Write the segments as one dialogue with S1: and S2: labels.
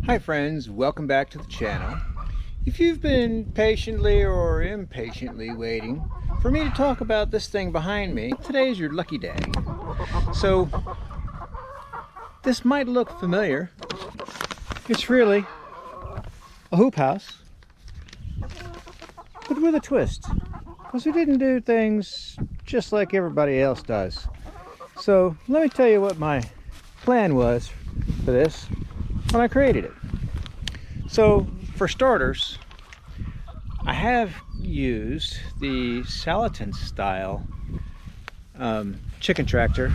S1: Hi friends, welcome back to the channel. If you've been patiently or impatiently waiting for me to talk about this thing behind me, today is your lucky day. So, this might look familiar. It's really a hoop house, but with a twist. Because we didn't do things just like everybody else does. So, let me tell you what my plan was for this when I created it. So for starters, I have used the Salatin style chicken tractor.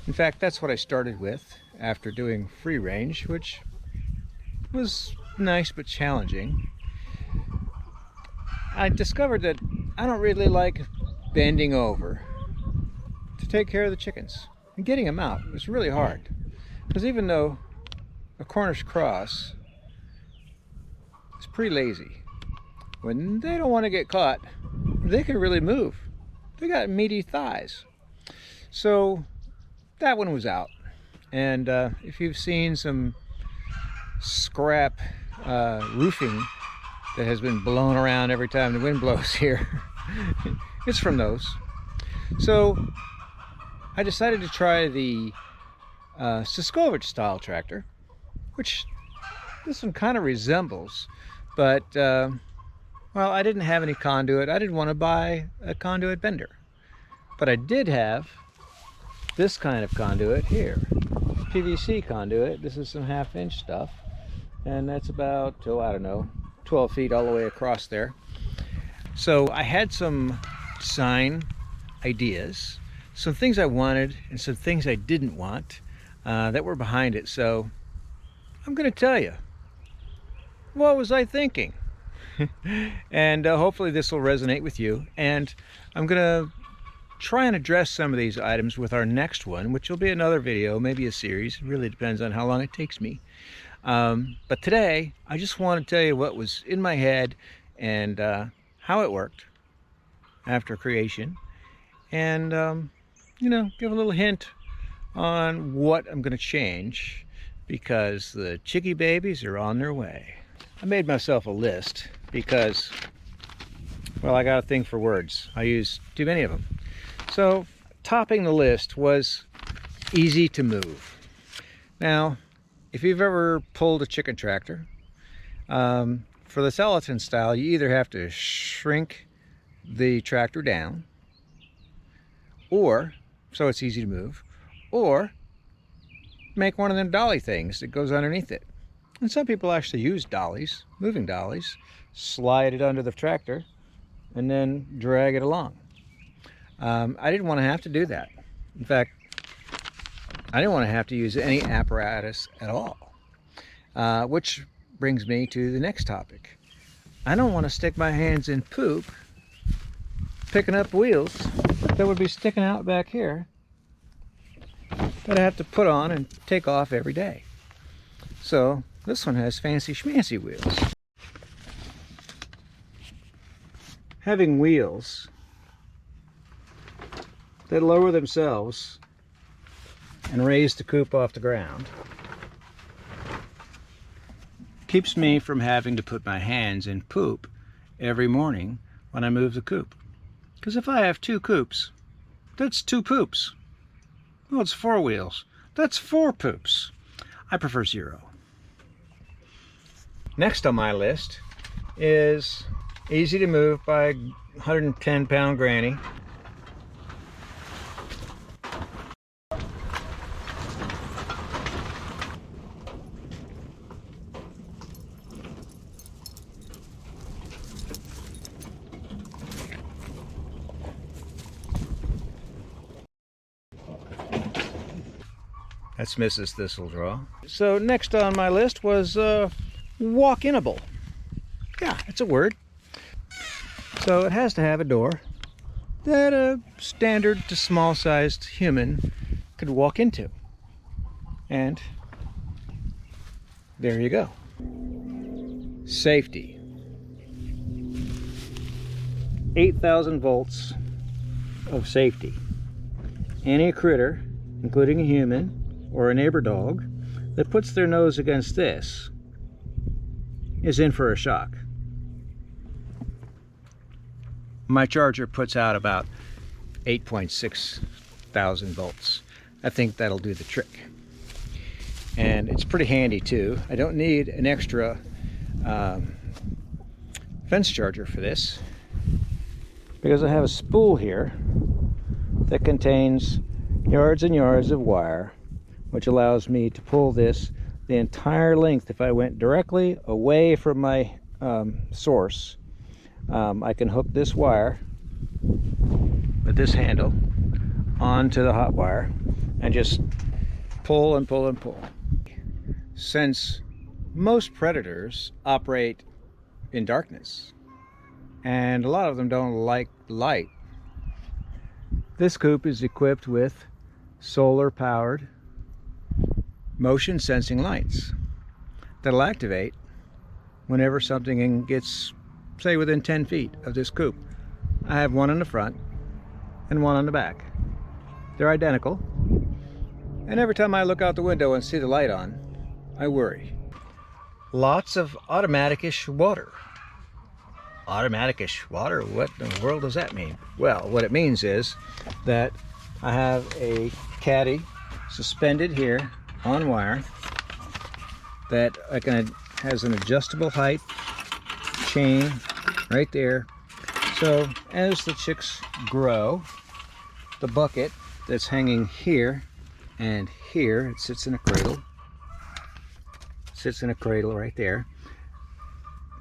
S1: In fact, that's what I started with after doing free range, which was nice but challenging. I discovered that I don't really like bending over to take care of the chickens, and getting them out was really hard, because even though a Cornish cross is pretty lazy, when they don't want to get caught, they can really move. They got meaty thighs. So that one was out. And if you've seen some scrap roofing that has been blown around every time the wind blows here, it's from those. So I decided to try the Siskovich style tractor, which this one kind of resembles, but well, I didn't have any conduit. I didn't want to buy a conduit bender, but I did have this kind of conduit here, PVC conduit. This is some 1/2 inch stuff, and that's about, oh, I don't know, 12 feet all the way across there. So I had some design ideas, some things I wanted and some things I didn't want that were behind it. So I'm going to tell you, what was I thinking? And hopefully this will resonate with you. And I'm going to try and address some of these items with our next one, which will be another video, maybe a series. It really depends on how long it takes me. But today, I just want to tell you what was in my head and how it worked after creation. And, you know, give a little hint on what I'm going to change, because the chickie babies are on their way. I made myself a list because, well, I got a thing for words. I use too many of them. So topping the list was easy to move. Now, if you've ever pulled a chicken tractor, for the Salatin style, you either have to shrink the tractor down, or, so it's easy to move, or make one of them dolly things that goes underneath it. And some people actually use dollies, moving dollies, slide it under the tractor and then drag it along. I didn't want to have to do that. In fact, I didn't want to have to use any apparatus at all. Which brings me to the next topic. I don't want to stick my hands in poop picking up wheels that would be sticking out back here that I have to put on and take off every day. So this one has fancy schmancy wheels. Having wheels that lower themselves and raise the coop off the ground keeps me from having to put my hands in poop every morning when I move the coop. Because if I have 2 coops, that's 2 poops. Well, it's 4 wheels. That's 4 poops. I prefer 0. Next on my list is easy to move by 110-pound granny. That's Mrs. Thistledraw. So next on my list was walk-inable. Yeah, it's a word. So it has to have a door that a standard to small-sized human could walk into. And there you go. Safety. 8,000 volts of safety. Any critter, including a human or a neighbor dog, that puts their nose against this is in for a shock. My charger puts out about 8.6 thousand volts. I think that'll do the trick. And it's pretty handy too. I don't need an extra fence charger for this, because I have a spool here that contains yards and yards of wire, which allows me to pull this the entire length. If I went directly away from my source, I can hook this wire with this handle onto the hot wire and just pull and pull and pull. Since most predators operate in darkness and a lot of them don't like light, this coop is equipped with solar powered motion sensing lights that'll activate whenever something gets, say, within 10 feet of this coop. I have one in the front and one on the back. They're identical, and every time I look out the window and see the light on, I worry. Lots of automatic-ish water. Automatic-ish water? What in the world does that mean? Well, what it means is that I have a caddy suspended here on wire that has an adjustable height chain right there. So as the chicks grow, the bucket that's hanging here and here, it sits in a cradle. Sits in a cradle right there.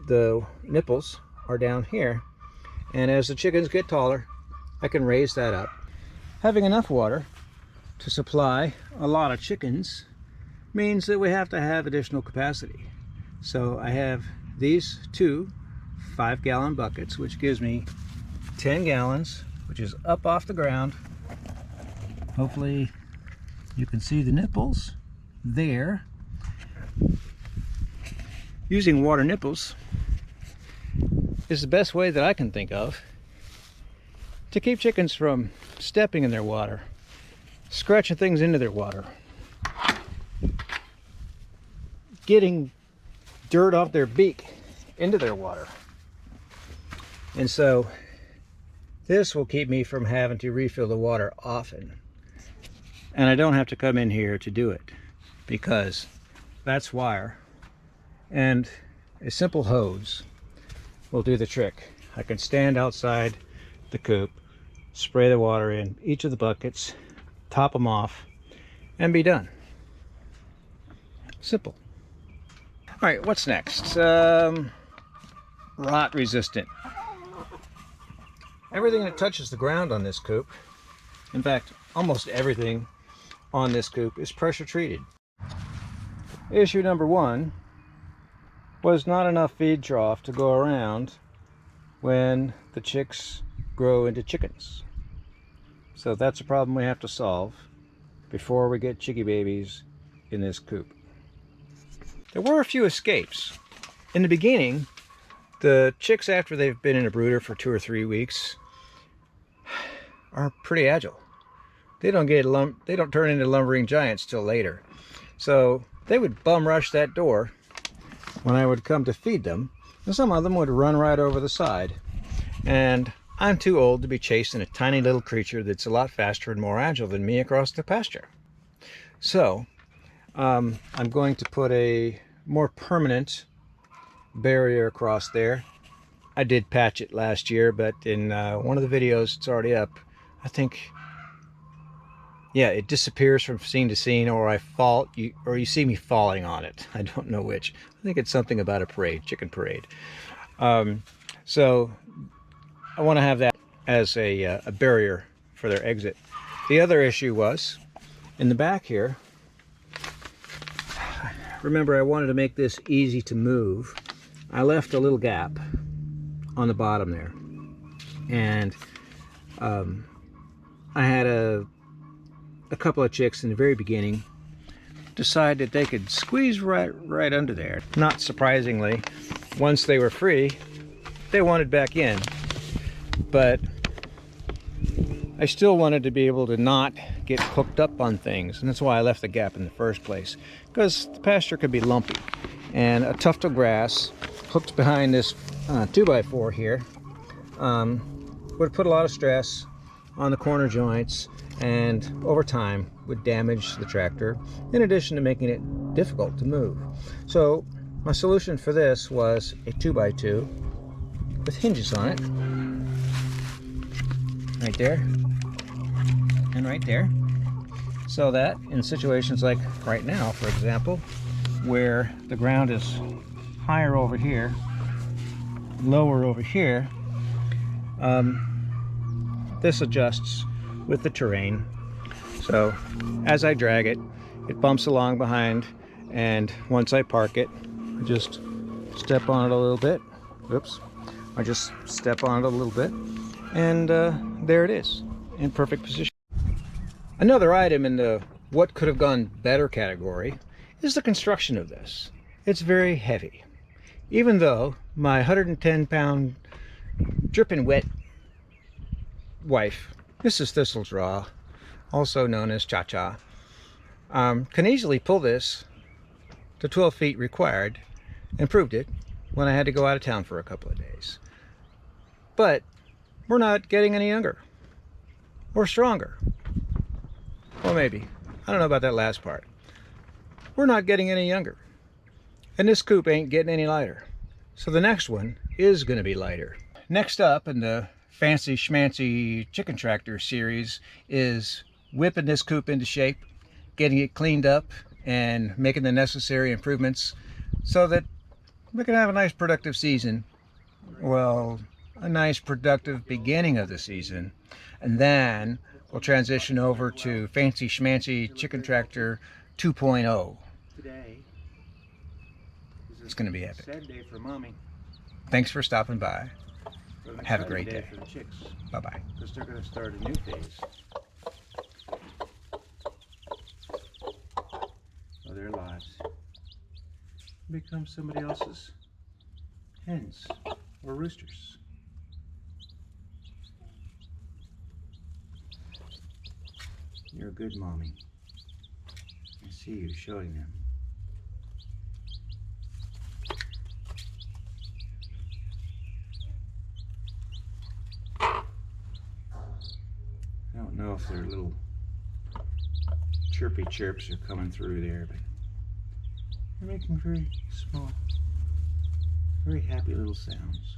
S1: The nipples are down here, and as the chickens get taller, I can raise that up. Having enough water to supply a lot of chickens means that we have to have additional capacity. So I have these two 5-gallon buckets, which gives me 10 gallons, which is up off the ground. Hopefully you can see the nipples there. Using water nipples is the best way that I can think of to keep chickens from stepping in their water, scratching things into their water, getting dirt off their beak into their water. And so this will keep me from having to refill the water often. And I don't have to come in here to do it, because that's wire. And a simple hose will do the trick. I can stand outside the coop, spray the water in each of the buckets, top them off, and be done. Simple. All right, what's next? Rot resistant. Everything that touches the ground on this coop, in fact, almost everything on this coop, is pressure treated. Issue number one was not enough feed trough to go around when the chicks grow into chickens. So that's a problem we have to solve before we get chickie babies in this coop. There were a few escapes. In the beginning, the chicks, after they've been in a brooder for 2 or 3 weeks, are pretty agile. They don't turn into lumbering giants till later. So they would bum rush that door when I would come to feed them, and some of them would run right over the side. And I'm too old to be chasing a tiny little creature that's a lot faster and more agile than me across the pasture. So I'm going to put a more permanent barrier across there. I did patch it last year, but in one of the videos, it's already up, I think, yeah, it disappears from scene to scene, or I fall, or you see me falling on it. I don't know which. I think it's something about a parade, chicken parade. So I want to have that as a barrier for their exit. The other issue was in the back here. Remember, I wanted to make this easy to move. I left a little gap on the bottom there, and I had a couple of chicks in the very beginning decide that they could squeeze right under there. Not surprisingly, once they were free, they wanted back in, but I still wanted to be able to not get hooked up on things, and that's why I left the gap in the first place, because the pasture could be lumpy, and a tuft of grass hooked behind this 2x4 here would put a lot of stress on the corner joints, and over time would damage the tractor, in addition to making it difficult to move. So my solution for this was a 2x2 with hinges on it, right there and right there, so that in situations like right now, for example, where the ground is higher over here, lower over here, this adjusts with the terrain. So as I drag it, it bumps along behind, and once I park it, I just step on it a little bit. Oops. I just step on it a little bit, and there it is, in perfect position. Another item in the what could have gone better category is the construction of this. It's very heavy. Even though my 110-pound dripping wet wife, Mrs. Thistledraw, also known as Cha-Cha, can easily pull this to 12 feet required, and proved it when I had to go out of town for a couple of days. But we're not getting any younger or stronger. Well, maybe. I don't know about that last part. We're not getting any younger. And this coop ain't getting any lighter. So the next one is going to be lighter. Next up in the fancy schmancy chicken tractor series is whipping this coop into shape, getting it cleaned up, and making the necessary improvements so that we can have a nice productive season. Well, a nice productive beginning of the season, and then we'll transition over to fancy schmancy chicken tractor 2.0. Today it's going to be epic. Sad day for mommy. Thanks for stopping by. Have a great day. For the chicks. Bye-bye. Because they're going to start a new phase of their lives. Become somebody else's hens or roosters. You're a good mommy. I see you showing them. I don't know if their little chirpy chirps are coming through there, but they're making very small, very happy little sounds.